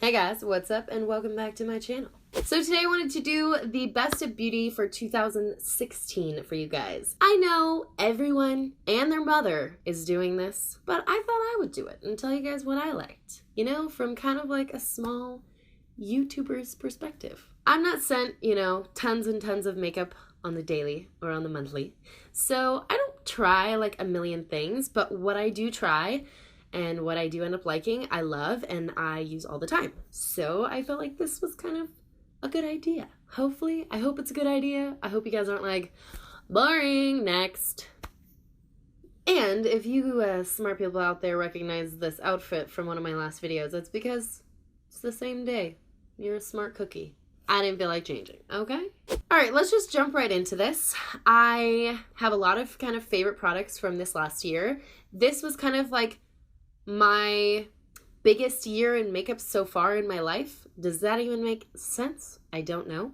Hey guys, what's up and welcome back to my channel. So today I wanted to do the best of beauty for 2016 for you guys. I know everyone and their mother is doing this, but I thought I would do it and tell you guys what I liked. You know, from kind of like a small YouTuber's perspective. I'm not sent, tons and tons of makeup on the daily or on the monthly. So I don't try like a million things, but what I do try and what I do end up liking, I love and I use all the time. So I felt like this was kind of a good idea. Hopefully, I hope it's a good idea. I hope you guys aren't like, boring, next. And if you smart people out there recognize this outfit from one of my last videos, it's because it's the same day. You're a smart cookie. I didn't feel like changing, okay? All right, let's just jump right into this. I have a lot of kind of favorite products from this last year. This was kind of like my biggest year in makeup so far in my life. Does that even make sense? I don't know.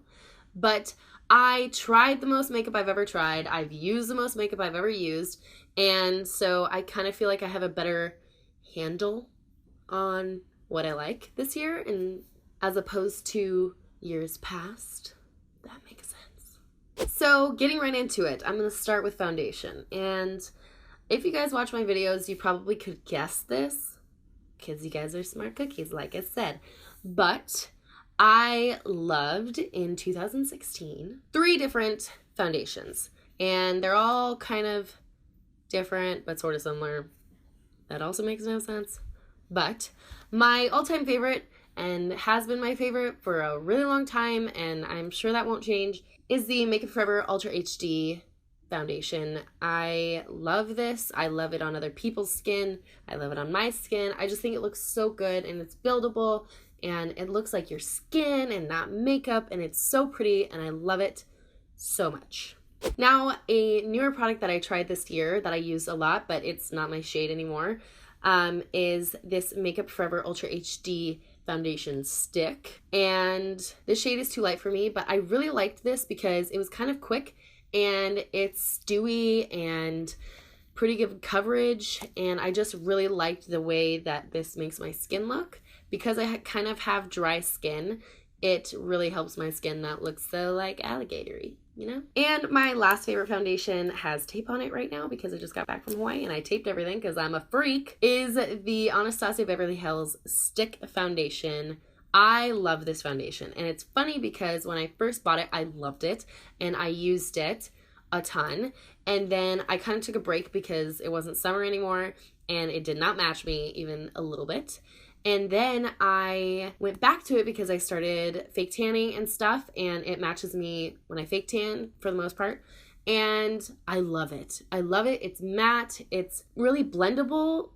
But I tried the most makeup I've ever tried. I've used the most makeup I've ever used. And so I kind of feel like I have a better handle on what I like this year, and as opposed to years past. That makes sense. So getting right into it, I'm going to start with foundation. And if you guys watch my videos, you probably could guess this because you guys are smart cookies, like I said. But I loved, in 2016, 3 different foundations. And they're all kind of different, but sort of similar. That also makes no sense. But my all-time favorite, and has been my favorite for a really long time, and I'm sure that won't change, is the Makeup Forever Ultra HD foundation. I love this. I love it on other people's skin. I love it on my skin. I just think it looks so good, and it's buildable, and it looks like your skin and not makeup, and it's so pretty, and I love it so much. Now, a newer product that I tried this year that I use a lot, but it's not my shade anymore, is this Makeup Forever Ultra HD foundation stick. And this shade is too light for me, but I really liked this because it was kind of quick, and it's dewy and pretty good coverage, and I just really liked the way that this makes my skin look. Because I kind of have dry skin, it really helps my skin not look so like alligatory, you know? And my last favorite foundation has tape on it right now because I just got back from Hawaii and I taped everything because I'm a freak, is the Anastasia Beverly Hills Stick Foundation. I love this foundation, and it's funny because when I first bought it, I loved it, and I used it a ton, and then I kind of took a break because it wasn't summer anymore, and it did not match me even a little bit. And then I went back to it because I started fake tanning and stuff, and it matches me when I fake tan for the most part. And I love it. I love it. It's matte. It's really blendable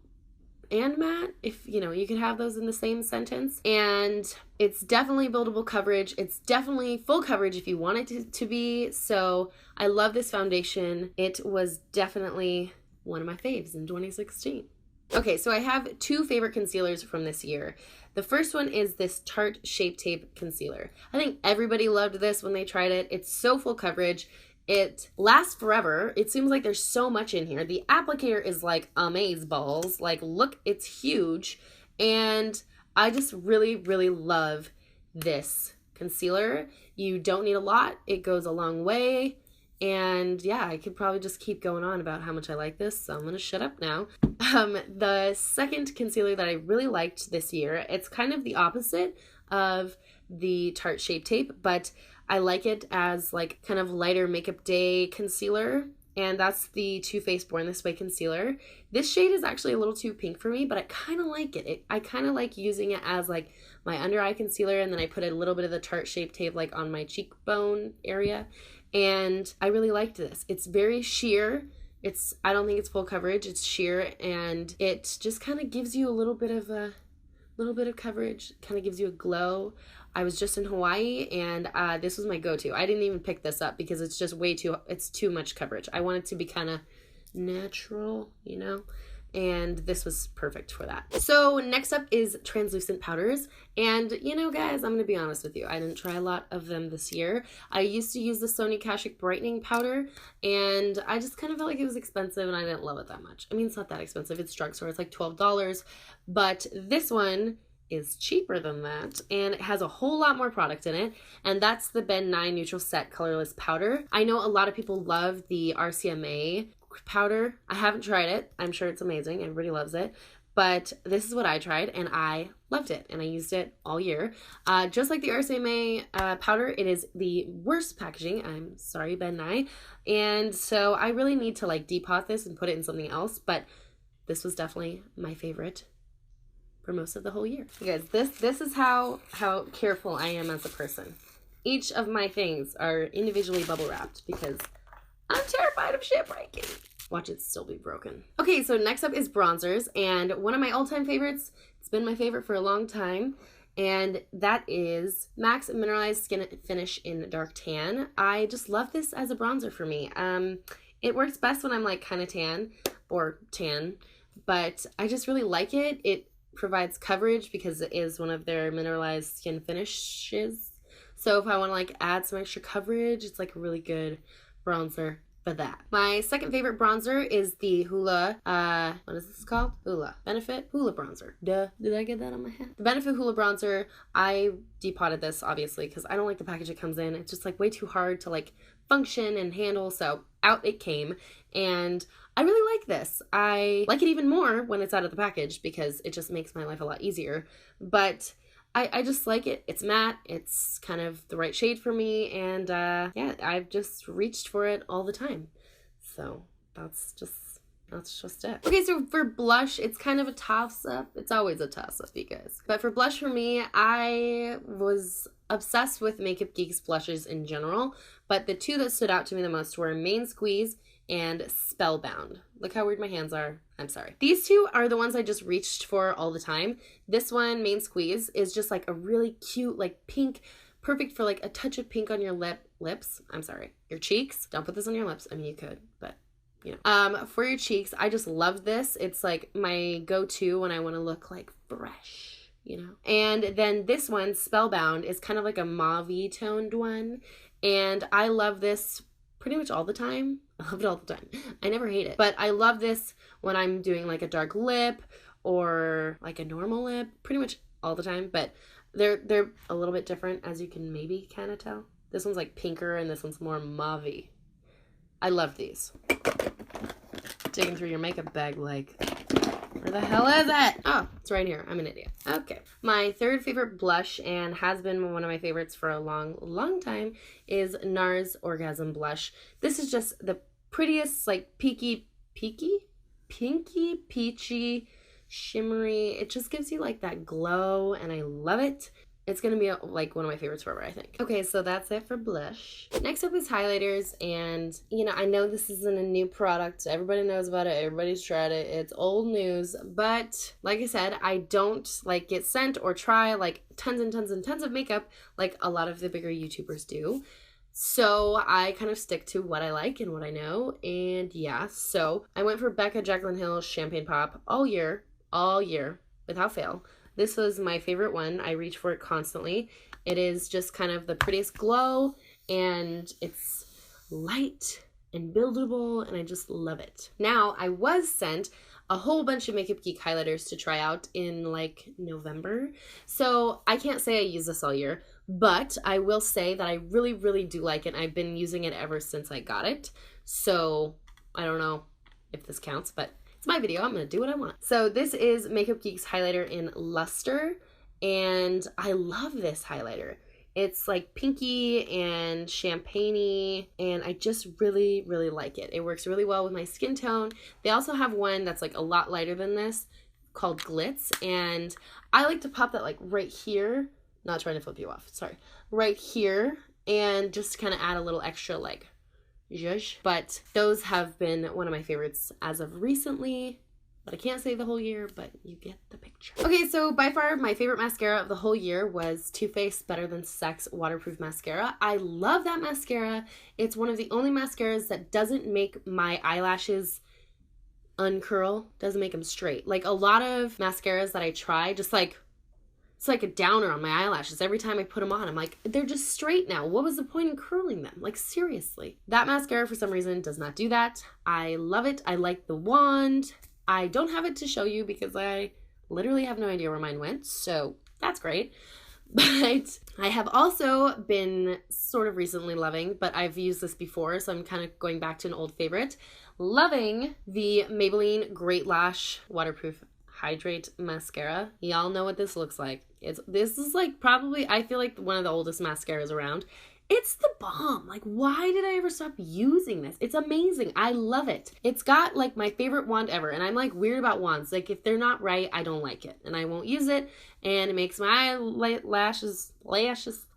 and matte, if you could have those in the same sentence. And it's definitely buildable coverage. It's definitely full coverage if you want it to be. So I love this foundation. It was definitely one of my faves in 2016. Okay, so I have 2 favorite concealers from this year. The first one is this Tarte Shape Tape Concealer. I think everybody loved this when they tried it. It's so full coverage. It lasts forever. It seems like there's so much in here. The applicator is like amazeballs. Like, look, it's huge. And I just really, really love this concealer. You don't need a lot. It goes a long way. And yeah, I could probably just keep going on about how much I like this, so I'm gonna shut up now. The second concealer that I really liked this year, it's kind of the opposite of the Tarte Shape Tape, but I like it as like kind of lighter makeup day concealer, and that's the Too Faced Born This Way concealer. This shade is actually a little too pink for me, but I kind of like it. I kind of like using it as like my under eye concealer, and then I put a little bit of the Tarte Shape Tape like on my cheekbone area. And I really liked this. It's very sheer. I don't think it's full coverage. It's sheer, and it just kind of gives you a little bit of coverage. Kind of gives you a glow. I was just in Hawaii, and this was my go-to. I didn't even pick this up because it's just it's too much coverage. I want it to be kind of natural, and this was perfect for that. So next up is translucent powders, and guys, I'm gonna be honest with you, I didn't try a lot of them this year. I used to use the Sonia Kashuk brightening powder, and I just kind of felt like it was expensive and I didn't love it that much. I mean, it's not that expensive. It's drugstore. It's like $12, but this one is cheaper than that, and it has a whole lot more product in it, and that's the Ben Nye Neutral Set Colorless Powder. I know a lot of people love the RCMA powder. I haven't tried it. I'm sure it's amazing. Everybody loves it. But this is what I tried, and I loved it, and I used it all year. Just like the RCMA powder, it is the worst packaging. I'm sorry, Ben Nye. And so I really need to like depot this and put it in something else, but this was definitely my favorite for most of the whole year. You guys, this is how careful I am as a person. Each of my things are individually bubble wrapped because I'm terrified of shit breaking. Watch it still be broken. Okay, so next up is bronzers, and one of my all-time favorites, it's been my favorite for a long time, and that is MAC's Mineralized Skin Finish in Dark Tan. I just love this as a bronzer for me. It works best when I'm like kind of tan, or tan, but I just really like it. It provides coverage because it is one of their mineralized skin finishes. So if I want to like add some extra coverage, it's like a really good bronzer for that. My second favorite bronzer is the Hoola, what is this called? Hoola Benefit Hoola Bronzer. Duh, did I get that on my head? The Benefit Hoola Bronzer, I depotted this obviously because I don't like the package it comes in. It's just like way too hard to like function and handle, so out it came, and I really like this. I like it even more when it's out of the package because it just makes my life a lot easier, but I just like it. It's matte, it's kind of the right shade for me, and yeah, I've just reached for it all the time. So that's just it. Okay, so for blush, it's kind of a toss-up. It's always a toss-up, you guys. But for blush for me, I was obsessed with Makeup Geek's blushes in general, but the two that stood out to me the most were Main Squeeze and Spellbound. Look how weird my hands are. I'm sorry. These two are the ones I just reached for all the time. This one, Main Squeeze, is just like a really cute, like pink, perfect for like a touch of pink on your lips. I'm sorry, your cheeks. Don't put this on your lips. I mean, you could, but you know. For your cheeks, I just love this. It's like my go-to when I want to look like fresh, you know. And then this one, Spellbound, is kind of like a mauve-y toned one, and I love this pretty much all the time. I love it all the time. I never hate it. But I love this when I'm doing like a dark lip or like a normal lip, pretty much all the time. But they're a little bit different, as you can maybe kind of tell. This one's like pinker and this one's more mauve-y. I love these. Digging through your makeup bag like, where the hell is it? Oh, it's right here. I'm an idiot. Okay. My third favorite blush, and has been one of my favorites for a long time, is NARS Orgasm Blush. This is just the prettiest, like, pinky, peachy, shimmery. It just gives you, like, that glow, and I love it. It's going to be, like, one of my favorites forever, I think. Okay, so that's it for blush. Next up is highlighters, and, you know, I know this isn't a new product. Everybody knows about it. Everybody's tried it. It's old news, but, like I said, I don't, like, get sent or try, like, tons and tons and tons of makeup like a lot of the bigger YouTubers do. So I kind of stick to what I like and what I know, and yeah, so I went for Jaclyn Hills Champagne Pop all year, without fail. This was my favorite one. I reach for it constantly. It is just kind of the prettiest glow, and it's light and buildable, and I just love it. Now, I was sent a whole bunch of Makeup Geek highlighters to try out in like November, so I can't say I use this all year, but I will say that I really do like it. I've been using it ever since I got it, so I don't know if this counts, but it's my video. I'm going to do what I want. So this is Makeup Geek's highlighter in Luster, and I love this highlighter. It's like pinky and champagne-y, and I just really like it. It works really well with my skin tone. They also have one that's like a lot lighter than this called Glitz, and I like to pop that like right here. Not trying to flip you off, sorry. Right here, and just kind of add a little extra like zhuzh. But those have been one of my favorites as of recently, but I can't say the whole year, but you get the picture. Okay, so by far my favorite mascara of the whole year was Too Faced Better Than Sex Waterproof Mascara. I love that mascara. It's one of the only mascaras that doesn't make my eyelashes uncurl, doesn't make them straight. Like a lot of mascaras that I try, just like, it's like a downer on my eyelashes. Every time I put them on, I'm like, they're just straight now. What was the point in curling them? Like, seriously. That mascara, for some reason, does not do that. I love it. I like the wand. I don't have it to show you because I literally have no idea where mine went. So that's great. But I have also been sort of recently loving, but I've used this before, so I'm kind of going back to an old favorite. Loving the Maybelline Great Lash Waterproof Hydrate Mascara. Y'all know what this looks like. This is like probably, I feel like one of the oldest mascaras around. It's the bomb. Like, why did I ever stop using this? It's amazing. I love it. It's got like my favorite wand ever. And I'm like weird about wands. Like if they're not right, I don't like it. And I won't use it. And it makes my lashes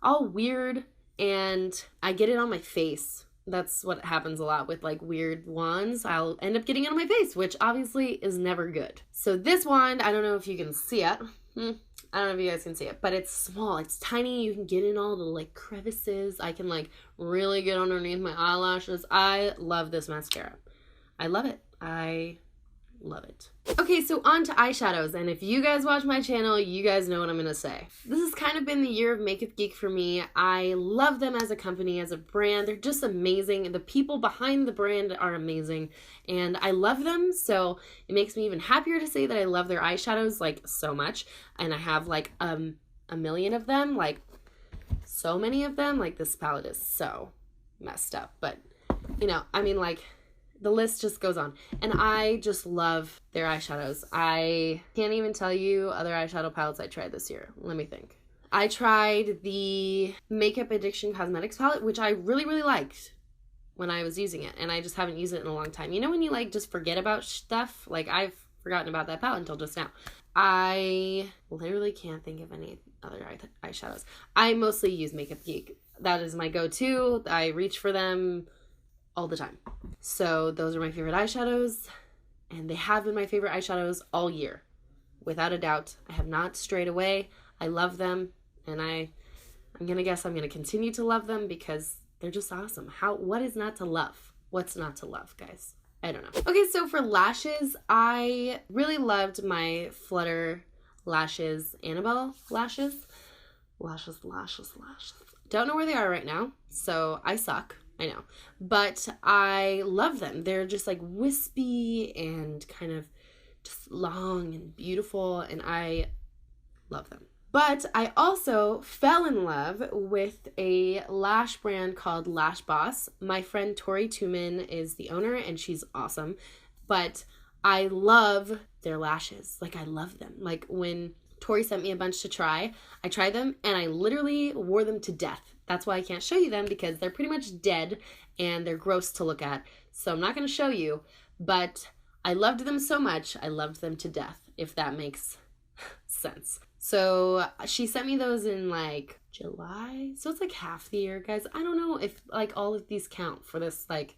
all weird. And I get it on my face. That's what happens a lot with like weird wands. I'll end up getting it on my face, which obviously is never good. So this wand, I don't know if you can see it. I don't know if you guys can see it, but it's small. It's tiny. You can get in all the like crevices. I can like really get underneath my eyelashes. I love this mascara. I love it. I love it. Okay, so on to eyeshadows, and if you guys watch my channel, you guys know what I'm gonna say. This has kind of been the year of Makeup Geek for me. I love them as a company, as a brand. They're just amazing. The people behind the brand are amazing, and I love them, so it makes me even happier to say that I love their eyeshadows like so much, and I have like a million of them, like so many of them. Like this palette is so messed up, but you know, I mean, like the list just goes on. And I just love their eyeshadows. I can't even tell you other eyeshadow palettes I tried this year. Let me think. I tried the Makeup Addiction Cosmetics palette, which I really, really liked when I was using it. And I just haven't used it in a long time. You know when you like just forget about stuff? Like I've forgotten about that palette until just now. I literally can't think of any other eyeshadows. I mostly use Makeup Geek. That is my go-to. I reach for them all the time. So those are my favorite eyeshadows, and they have been my favorite eyeshadows all year. Without a doubt. I have not strayed away. I love them, and I'm gonna guess I'm gonna continue to love them because they're just awesome. What is not to love? What's not to love, guys? I don't know. Okay, so for lashes, I really loved my Flutter Lashes Annabelle lashes. Lashes. Don't know where they are right now, so I suck. I know, but I love them. They're just like wispy and kind of just long and beautiful, and I love them. But I also fell in love with a lash brand called Lash Boss. My friend Tori Tuman is the owner, and she's awesome, but I love their lashes. Like, I love them. Like, when Tori sent me a bunch to try, I tried them, and I literally wore them to death. That's why I can't show you them, because they're pretty much dead and they're gross to look at. So I'm not going to show you, but I loved them so much. I loved them to death, if that makes sense. So she sent me those in like July. So it's like half the year, guys. I don't know if like all of these count for this like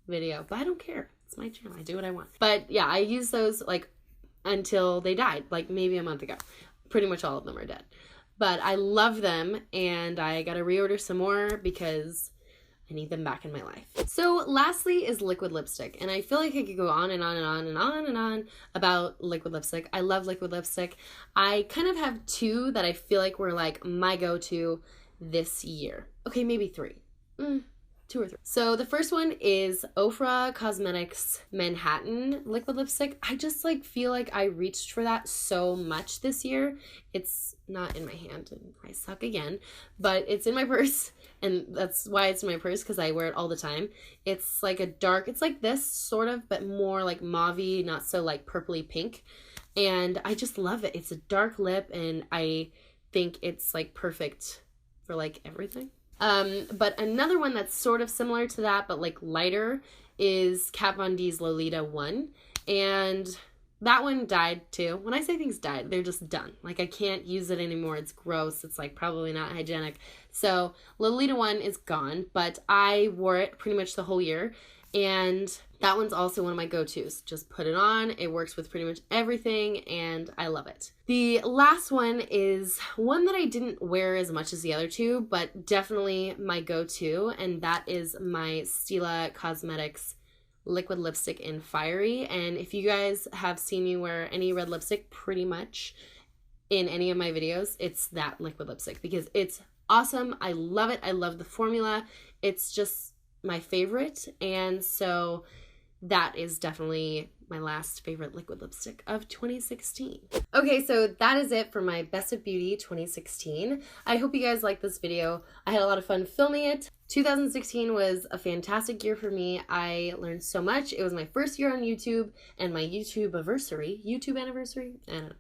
video, but I don't care. It's my channel. I do what I want. But yeah, I used those like until they died, like maybe a month ago. Pretty much all of them are dead. But I love them, and I gotta reorder some more because I need them back in my life. So lastly is liquid lipstick, and I feel like I could go on and on and on and on and on about liquid lipstick. I love liquid lipstick. I kind of have two that I feel like were like my go-to this year. Okay, maybe three. 2 or 3. So the first one is Ofra Cosmetics Manhattan liquid lipstick. I just like feel like I reached for that so much this year. It's not in my hand and I suck again, but it's in my purse, and that's why it's in my purse, because I wear it all the time. It's like a dark, it's like this sort of, but more like mauve-y, not so like purpley pink. And I just love it. It's a dark lip, and I think it's like perfect for like everything. But another one that's sort of similar to that, but like lighter, is Kat Von D's Lolita 1. And that one died too. When I say things died, they're just done. Like, I can't use it anymore. It's gross. It's like probably not hygienic. So Lolita 1 is gone, but I wore it pretty much the whole year. And that one's also one of my go-tos. Just put it on. It works with pretty much everything, and I love it. The last one is one that I didn't wear as much as the other two, but definitely my go-to, and that is my Stila Cosmetics liquid lipstick in Fiery. And if you guys have seen me wear any red lipstick pretty much in any of my videos, it's that liquid lipstick, because it's awesome. I love it. I love the formula. It's just my favorite, and so that is definitely my last favorite liquid lipstick of 2016. Okay, so that is it for my Best of Beauty 2016. I hope you guys liked this video. I had a lot of fun filming it. 2016 was a fantastic year for me. I learned so much. It was my first year on YouTube, and my YouTube anniversary, I don't know,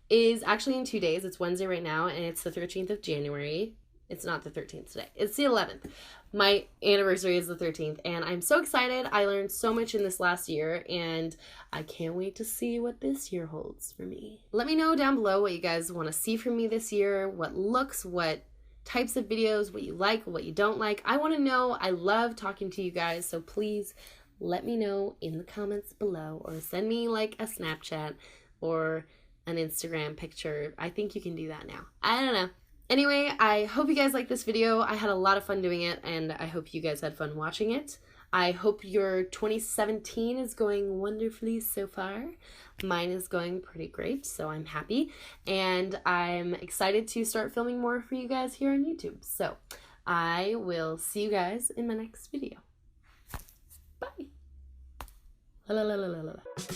is actually in 2 days. It's Wednesday right now, and it's the 13th of January. It's not the 13th today. It's the 11th. My anniversary is the 13th, and I'm so excited. I learned so much in this last year, and I can't wait to see what this year holds for me. Let me know down below what you guys want to see from me this year, what looks, what types of videos, what you like, what you don't like. I want to know. I love talking to you guys, so please let me know in the comments below, or send me like a Snapchat or an Instagram picture. I think you can do that now. I don't know. Anyway, I hope you guys liked this video. I had a lot of fun doing it, and I hope you guys had fun watching it. I hope your 2017 is going wonderfully so far. Mine is going pretty great, so I'm happy. And I'm excited to start filming more for you guys here on YouTube. So I will see you guys in my next video. Bye. La, la, la, la, la, la.